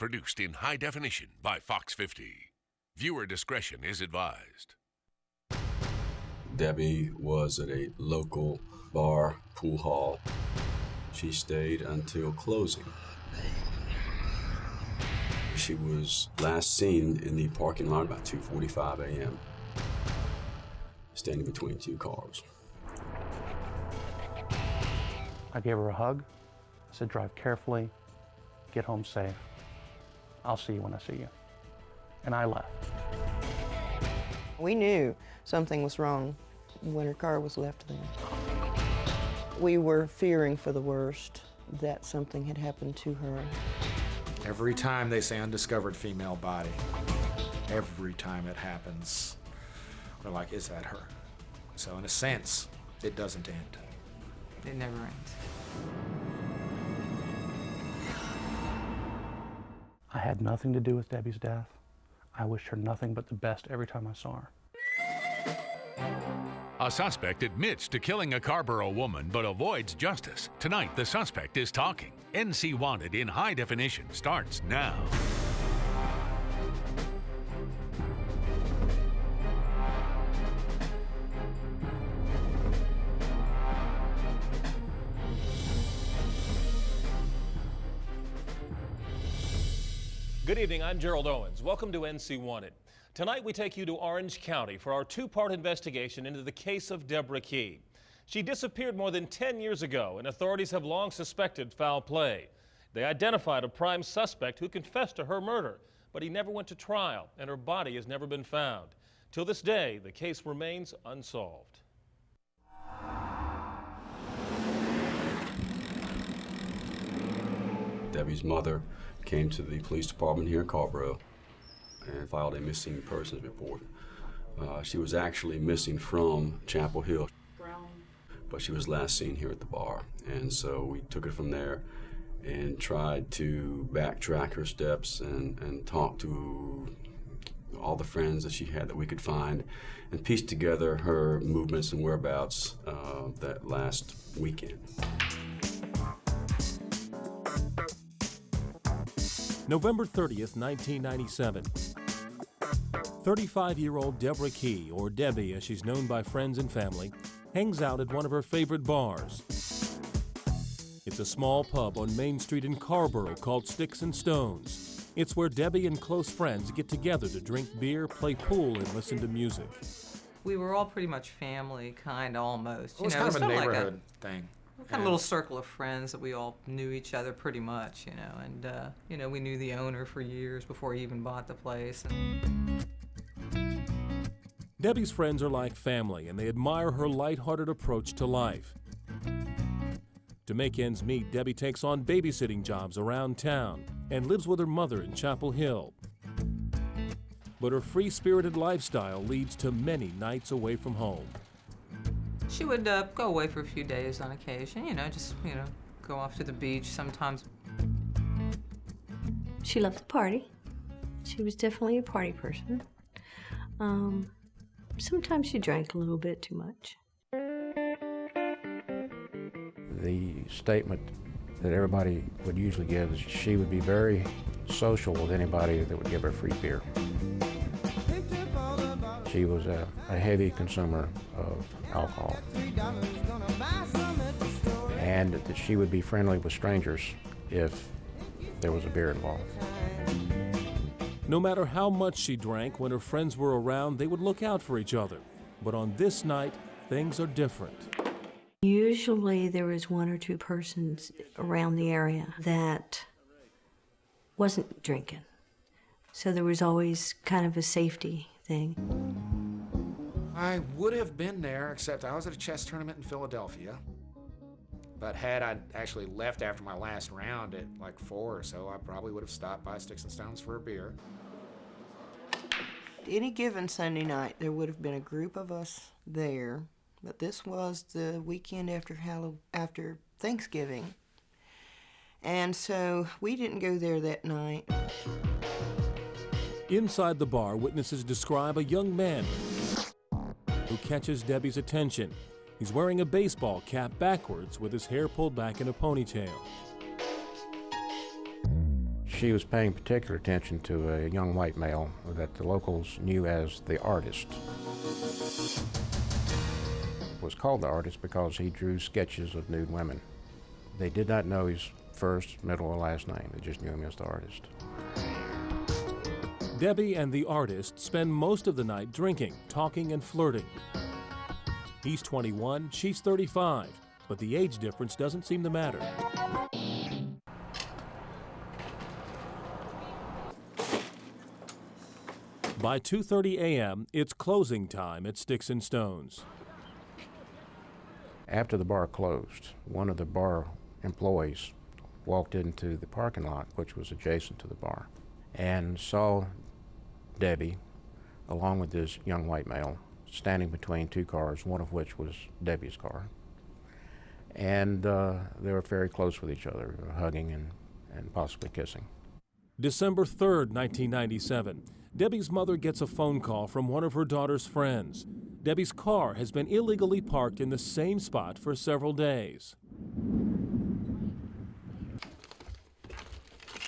Produced in high definition by Fox 50. Viewer discretion is advised. Debbie was at a local bar, pool hall. She stayed until closing. She was last seen in the parking lot about 2:45 a.m., standing between two cars. I gave her a hug. I said, drive carefully, get home safe. I'll see you when I see you. And I left. We knew something was wrong when her car was left there. We were fearing for the worst, that something had happened to her. Every time they say undiscovered female body, every time it happens, we're like, is that her? So in a sense, it doesn't end. It never ends. I had nothing to do with Debbie's death. I wished her nothing but the best every time I saw her. A suspect admits to killing a Carrboro woman but avoids justice. Tonight, the suspect is talking. NC Wanted in high definition starts now. Good evening, I'm Gerald Owens. Welcome to NC Wanted. Tonight we take you to Orange County for our two-part investigation into the case of Deborah Key. She disappeared more than 10 years ago, and authorities have long suspected foul play. They identified a prime suspect who confessed to her murder, but he never went to trial, and her body has never been found. Till this day, the case remains unsolved. Debbie's mother came to the police department here in Carrboro and filed a missing persons report. She was actually missing from Chapel Hill, but she was last seen here at the bar. And so we took it from there and tried to backtrack her steps and talk to all the friends that she had that we could find and piece together her movements and whereabouts that last weekend. November 30th, 1997. 35-year-old Deborah Key, or Debbie as she's known by friends and family, hangs out at one of her favorite bars. It's a small pub on Main Street in Carrboro called Sticks and Stones. It's where Debbie and close friends get together to drink beer, play pool, and listen to music. We were all pretty much family, kind of, almost. Well, it's kind of a neighborhood thing. Kind of a little circle of friends that we all knew each other pretty much, and we knew the owner for years before he even bought the place. Debbie's friends are like family, and they admire her lighthearted approach to life. To make ends meet, Debbie takes on babysitting jobs around town and lives with her mother in Chapel Hill. But her free-spirited lifestyle leads to many nights away from home. She would go away for a few days on occasion, go off to the beach sometimes. She loved to party. She was definitely a party person. Sometimes she drank a little bit too much. The statement that everybody would usually give is she would be very social with anybody that would give her free beer. She was a heavy consumer of alcohol, and that she would be friendly with strangers if there was a beer involved. No matter how much she drank, when her friends were around, they would look out for each other. But on this night, things are different. Usually there was one or two persons around the area that wasn't drinking. So there was always kind of a safety thing. I would have been there, except I was at a chess tournament in Philadelphia. But had I actually left after my last round at like 4 or so, I probably would have stopped by Sticks and Stones for a beer. Any given Sunday night, there would have been a group of us there, but this was the weekend after Thanksgiving. And so we didn't go there that night. Inside the bar, witnesses describe a young man who catches Debbie's attention. He's wearing a baseball cap backwards with his hair pulled back in a ponytail. She was paying particular attention to a young white male that the locals knew as the artist. Was called the artist because he drew sketches of nude women. They did not know his first, middle, or last name. They just knew him as the artist. Debbie and the artist spend most of the night drinking, talking, and flirting. He's 21, she's 35, but the age difference doesn't seem to matter. By 2:30 a.m., it's closing time at Sticks and Stones. After the bar closed, one of the bar employees walked into the parking lot, which was adjacent to the bar, and saw Debbie, along with this young white male, standing between two cars, one of which was Debbie's car. And they were very close with each other, hugging and possibly kissing. December 3rd, 1997. Debbie's mother gets a phone call from one of her daughter's friends. Debbie's car has been illegally parked in the same spot for several days.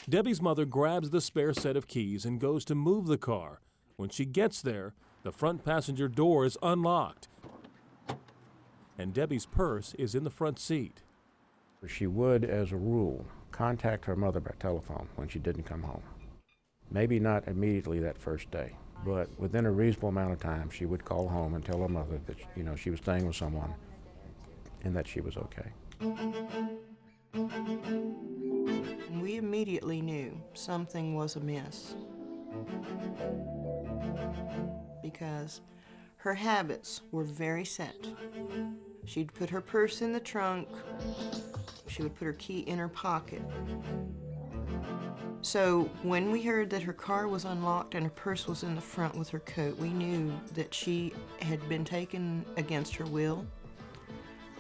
Debbie's mother grabs the spare set of keys and goes to move the car. When she gets there, the front passenger door is unlocked, and Debbie's purse is in the front seat. She would, as a rule, contact her mother by telephone when she didn't come home. Maybe not immediately that first day, but within a reasonable amount of time, she would call home and tell her mother that, she was staying with someone and that she was okay. And we immediately knew something was amiss, because her habits were very set. She'd put her purse in the trunk. She would put her key in her pocket. So when we heard that her car was unlocked and her purse was in the front with her coat, we knew that she had been taken against her will,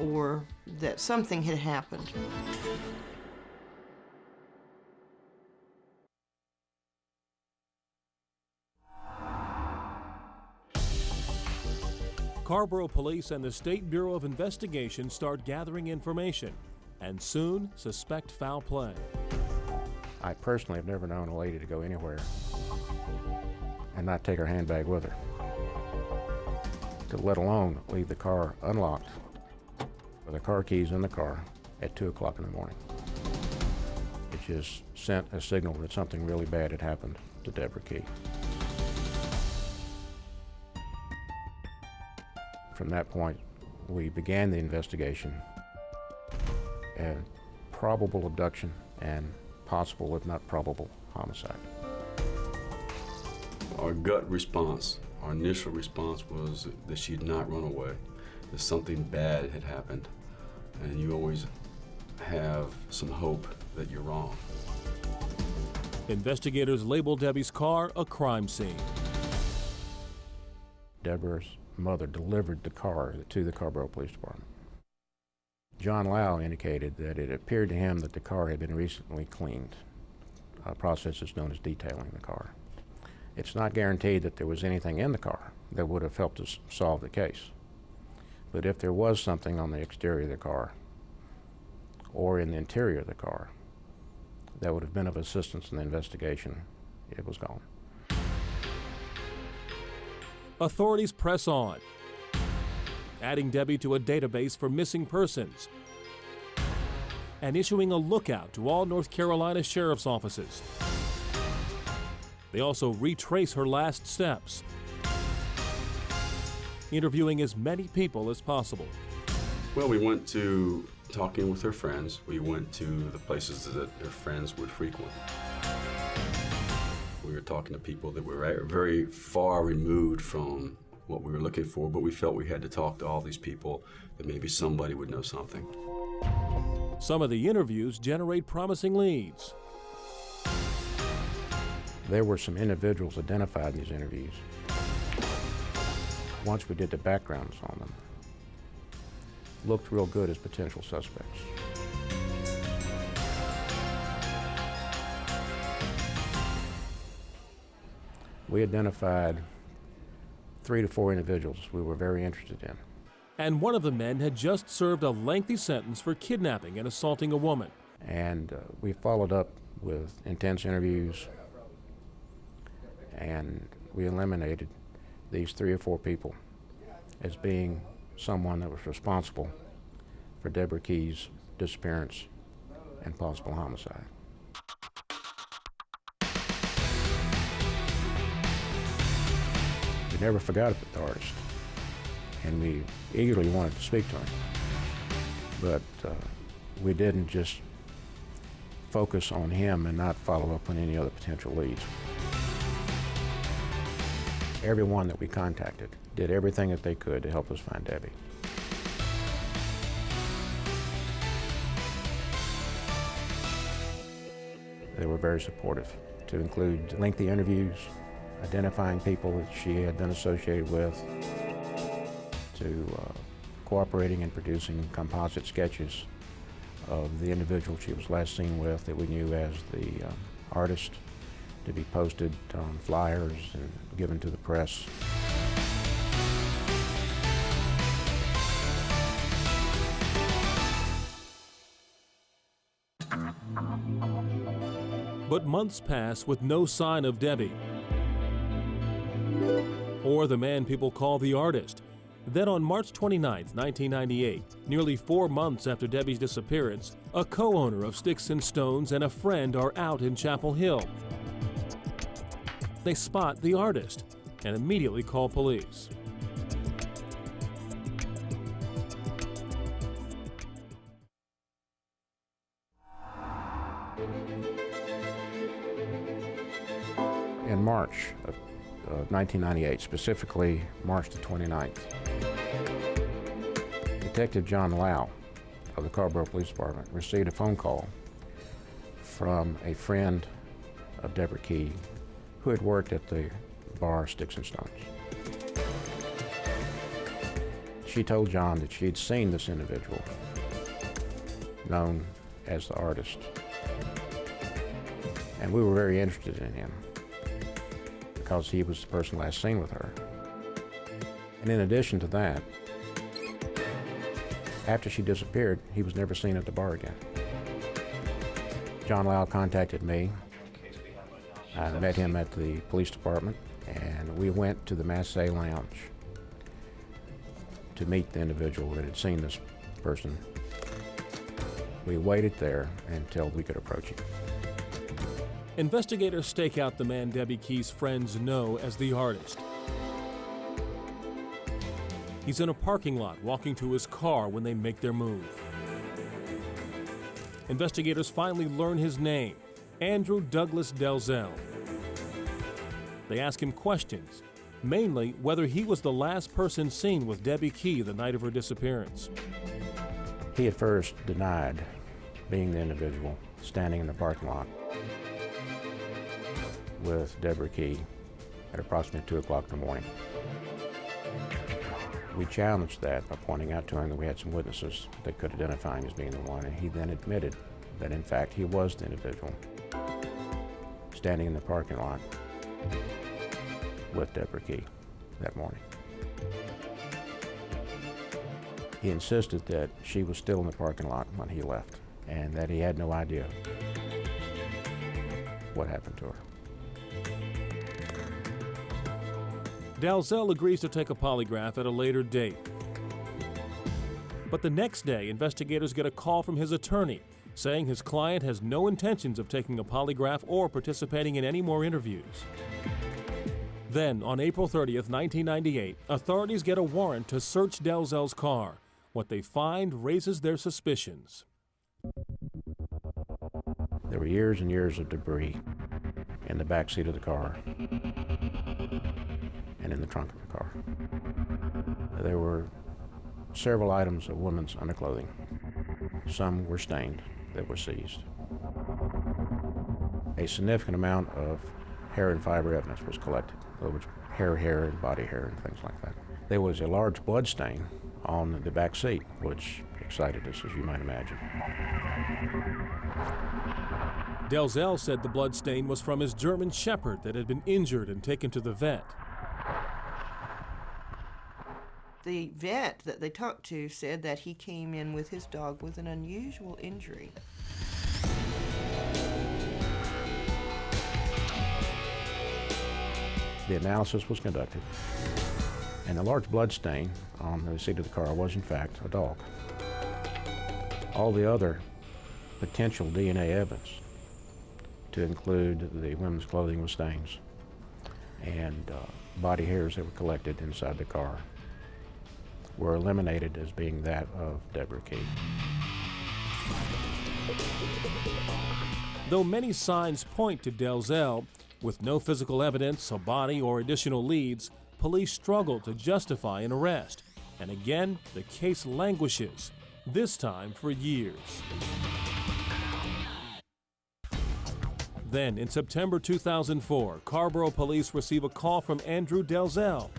or that something had happened. Carrboro Police and the State Bureau of Investigation start gathering information and soon suspect foul play. I personally have never known a lady to go anywhere and not take her handbag with her, let alone leave the car unlocked with the car keys in the car at 2 o'clock in the morning. It just sent a signal that something really bad had happened to Deborah Key. From that point, we began the investigation, and probable abduction and possible, if not probable, homicide. Our gut response, our initial response was that she had not run away, that something bad had happened, and you always have some hope that you're wrong. Investigators label Debbie's car a crime scene. Deborah's mother delivered the car to the Carrboro Police Department. John Lau indicated that it appeared to him that the car had been recently cleaned, a process that's known as detailing the car. It's not guaranteed that there was anything in the car that would have helped us solve the case. But if there was something on the exterior of the car or in the interior of the car that would have been of assistance in the investigation, it was gone. Authorities press on, adding Debbie to a database for missing persons and issuing a lookout to all North Carolina sheriff's offices. They also retrace her last steps, interviewing as many people as possible. Well, we went to talking with her friends. We went to the places that her friends would frequent. We were talking to people that were very far removed from what we were looking for, but we felt we had to talk to all these people, that maybe somebody would know something. Some of the interviews generate promising leads. There were some individuals identified in these interviews. Once we did the backgrounds on them, looked real good as potential suspects. We identified 3 to 4 individuals we were very interested in. And one of the men had just served a lengthy sentence for kidnapping and assaulting a woman. And we followed up with intense interviews, and we eliminated these 3 or 4 people as being someone that was responsible for Deborah Key's disappearance and possible homicide. We never forgot about the artist, and we eagerly wanted to speak to him. But we didn't just focus on him and not follow up on any other potential leads. Everyone that we contacted did everything that they could to help us find Debbie. They were very supportive, to include lengthy interviews, identifying people that she had been associated with, to cooperating in producing composite sketches of the individual she was last seen with that we knew as the artist, to be posted on flyers and given to the press. But months pass with no sign of Debbie, or the man people call the artist. Then on March 29, 1998, nearly 4 months after Debbie's disappearance, a co-owner of Sticks and Stones and a friend are out in Chapel Hill. They spot the artist and immediately call police. In March of 1998, specifically March the 29th, Detective John Lau of the Carrboro Police Department received a phone call from a friend of Deborah Key who had worked at the bar Sticks and Stones. She told John that she had seen this individual known as the artist, and we were very interested in him because he was the person last seen with her. And in addition to that, after she disappeared, he was never seen at the bar again. John Lau contacted me. I met him at the police department, and we went to the Massey Lounge to meet the individual that had seen this person. We waited there until we could approach him. Investigators stake out the man Debbie Key's friends know as the artist. He's in a parking lot walking to his car when they make their move. Investigators finally learn his name, Andrew Douglas Dalzell. They ask him questions, mainly whether he was the last person seen with Debbie Key the night of her disappearance. He at first denied being the individual standing in the parking lot with Deborah Key at approximately 2 o'clock in the morning. We challenged that by pointing out to him that we had some witnesses that could identify him as being the one, and he then admitted that in fact he was the individual standing in the parking lot with Deborah Key that morning. He insisted that she was still in the parking lot when he left and that he had no idea what happened to her. Dalzell agrees to take a polygraph at a later date. But the next day, investigators get a call from his attorney saying his client has no intentions of taking a polygraph or participating in any more interviews. Then, on April 30th, 1998, authorities get a warrant to search Dalzell's car. What they find raises their suspicions. There were years and years of debris in the back seat of the car and in the trunk of the car. There were several items of women's underclothing. Some were stained that were seized. A significant amount of hair and fiber evidence was collected. In other words, hair, and body hair, and things like that. There was a large blood stain on the back seat, which excited us, as you might imagine. Dalzell said the blood stain was from his German Shepherd that had been injured and taken to the vet. The vet that they talked to said that he came in with his dog with an unusual injury. The analysis was conducted, and the large blood stain on the seat of the car was in fact a dog. All the other potential DNA evidence, to include the women's clothing with stains and body hairs that were collected inside the car, were eliminated as being that of Deborah Key. Though many signs point to Delzell, with no physical evidence, a body, or additional leads, police struggle to justify an arrest. And again, the case languishes, this time for years. Then, in September 2004, Carrboro police receive a call from Andrew Delzell.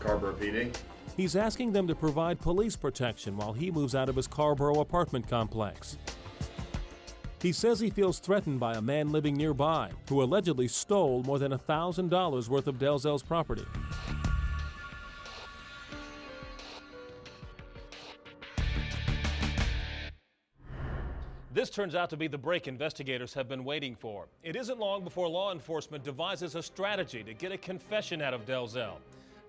Carrboro PD. He's asking them to provide police protection while he moves out of his Carrboro apartment complex. He says he feels threatened by a man living nearby who allegedly stole more than $1,000 worth of Delzell's property. This turns out to be the break investigators have been waiting for. It isn't long before law enforcement devises a strategy to get a confession out of Delzell.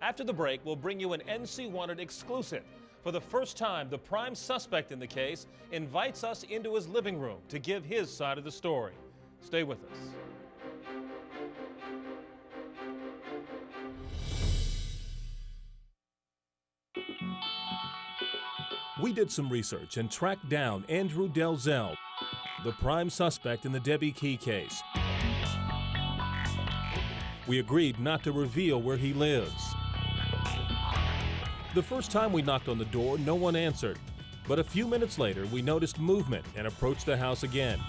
After the break, we'll bring you an NC Wanted exclusive. For the first time, the prime suspect in the case invites us into his living room to give his side of the story. Stay with us. We did some research and tracked down Andrew Delzell, the prime suspect in the Debbie Key case. We agreed not to reveal where he lives. The first time we knocked on the door, no one answered. But a few minutes later, we noticed movement and approached the house again.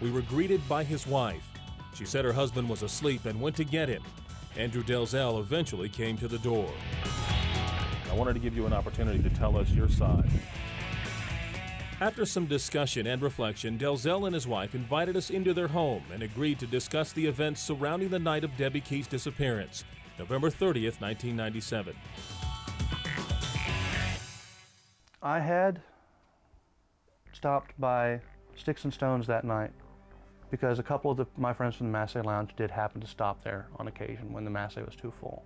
We were greeted by his wife. She said her husband was asleep and went to get him. Andrew Delzell eventually came to the door. I wanted to give you an opportunity to tell us your side. After some discussion and reflection, Delzell and his wife invited us into their home and agreed to discuss the events surrounding the night of Debbie Key's disappearance, November 30th, 1997. I had stopped by Sticks and Stones that night because a couple of my friends from the Massey Lounge did happen to stop there on occasion when the Massey was too full.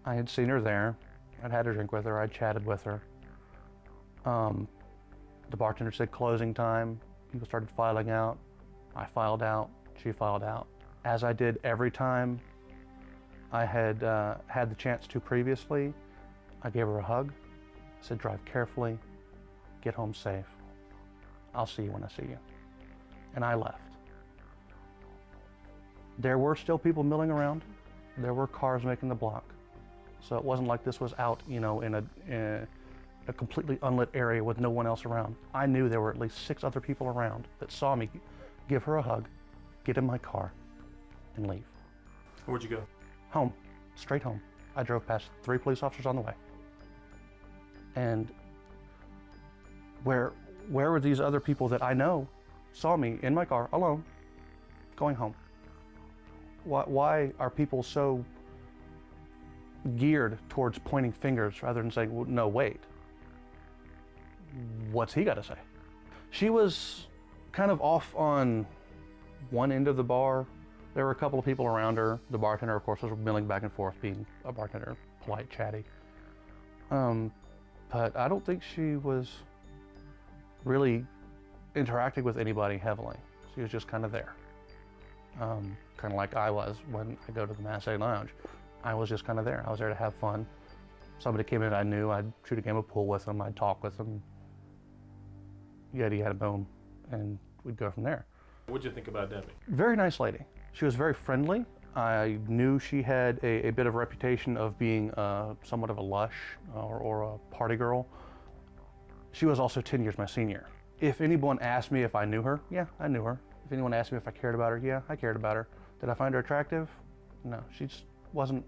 I had seen her there. I'd had a drink with her. I'd chatted with her. The bartender said closing time. People started filing out. I filed out. She filed out. As I did every time I had had the chance to previously, I gave her a hug. I said, drive carefully, get home safe. I'll see you when I see you. And I left. There were still people milling around. There were cars making the block. So it wasn't like this was out, you know, in a completely unlit area with no one else around. I knew there were at least 6 other people around that saw me give her a hug, get in my car, and leave. Where'd you go? Home, straight home. I drove past 3 police officers on the way. And where were these other people that I know saw me in my car alone, going home? Why are people so geared towards pointing fingers rather than saying, well, no, wait, what's he got to say? She was kind of off on one end of the bar. There were a couple of people around her. The bartender, of course, was milling back and forth, being a bartender, polite, chatty. But I don't think she was really interacting with anybody heavily. She was just kind of there. Kind of like I was when I go to the Massey Lounge. I was just kind of there. I was there to have fun. Somebody came in I knew, I'd shoot a game of pool with them, I'd talk with them. Yeti had a boom, and we'd go from there. What'd you think about Debbie? Very nice lady. She was very friendly. I knew she had a bit of a reputation of being somewhat of a lush or a party girl. She was also 10 years my senior. If anyone asked me if I knew her, yeah, I knew her. If anyone asked me if I cared about her, yeah, I cared about her. Did I find her attractive? No, she just wasn't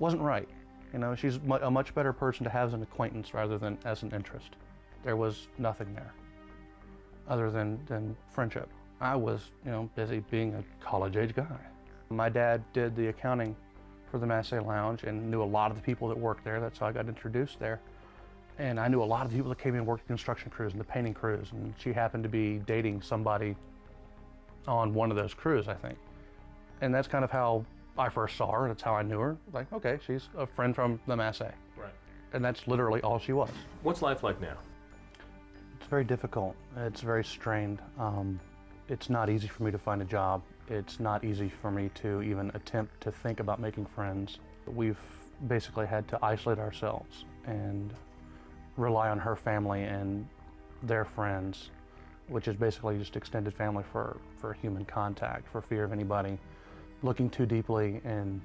right. You know, she's a much better person to have as an acquaintance rather than as an interest. There was nothing there other than friendship. I was, you know, busy being a college-age guy. My dad did the accounting for the Massey Lounge and knew a lot of the people that worked there. That's how I got introduced there. And I knew a lot of the people that came in and worked construction crews and the painting crews, and she happened to be dating somebody on one of those crews, I think. And that's kind of how I first saw her. That's how I knew her. Like, okay, she's a friend from the Massey. Right. And that's literally all she was. What's life like now? It's very difficult. It's very strained. It's not easy for me to find a job. It's not easy for me to even attempt to think about making friends. We've basically had to isolate ourselves and rely on her family and their friends, which is basically just extended family for human contact, for fear of anybody looking too deeply and,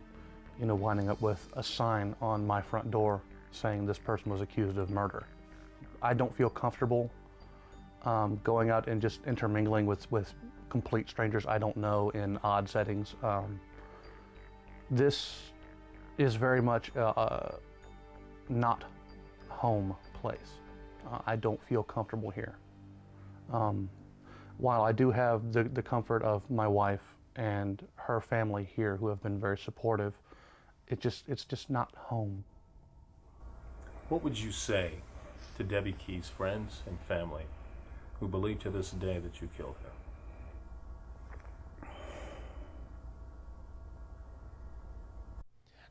you know, winding up with a sign on my front door saying this person was accused of murder. I don't feel comfortable going out and just intermingling with complete strangers I don't know in odd settings. This is very much not home place. I don't feel comfortable here. While I do have the comfort of my wife and her family here who have been very supportive, it's just not home. What would you say to Debbie Key's friends and family who believe to this day that you killed her?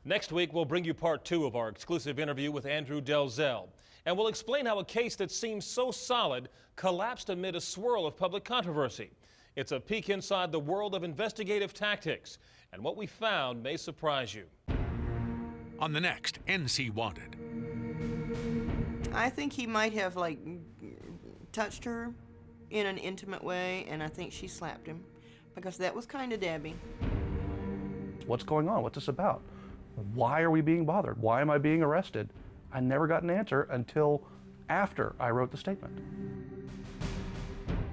Next week, we'll bring you part 2 of our exclusive interview with Andrew Delzell, and we'll explain how a case that seems so solid collapsed amid a swirl of public controversy. It's a peek inside the world of investigative tactics, and what we found may surprise you. On the next NC Wanted. I think he might have, like, touched her in an intimate way, and I think she slapped him, because that was kind of Debbie. What's going on? What's this about? Why are we being bothered? Why am I being arrested? I never got an answer until after I wrote the statement.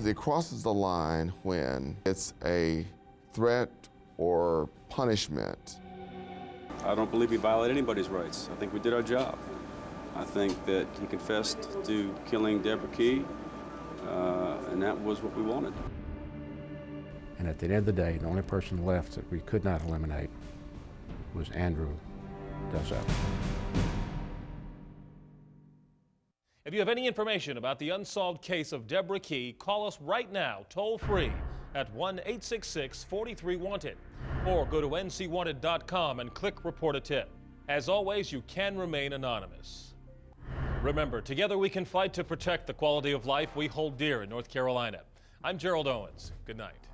It crosses the line when it's a threat or punishment. I don't believe we violated anybody's rights. I think we did our job. I think that he confessed to killing Deborah Key, and that was what we wanted. And at the end of the day, the only person left that we could not eliminate was Andrew Delzell. If you have any information about the unsolved case of Deborah Key, call us right now, toll free, at 1-866-43-WANTED, or go to ncwanted.com and click Report a Tip. As always, you can remain anonymous. Remember, together we can fight to protect the quality of life we hold dear in North Carolina. I'm Gerald Owens. Good night.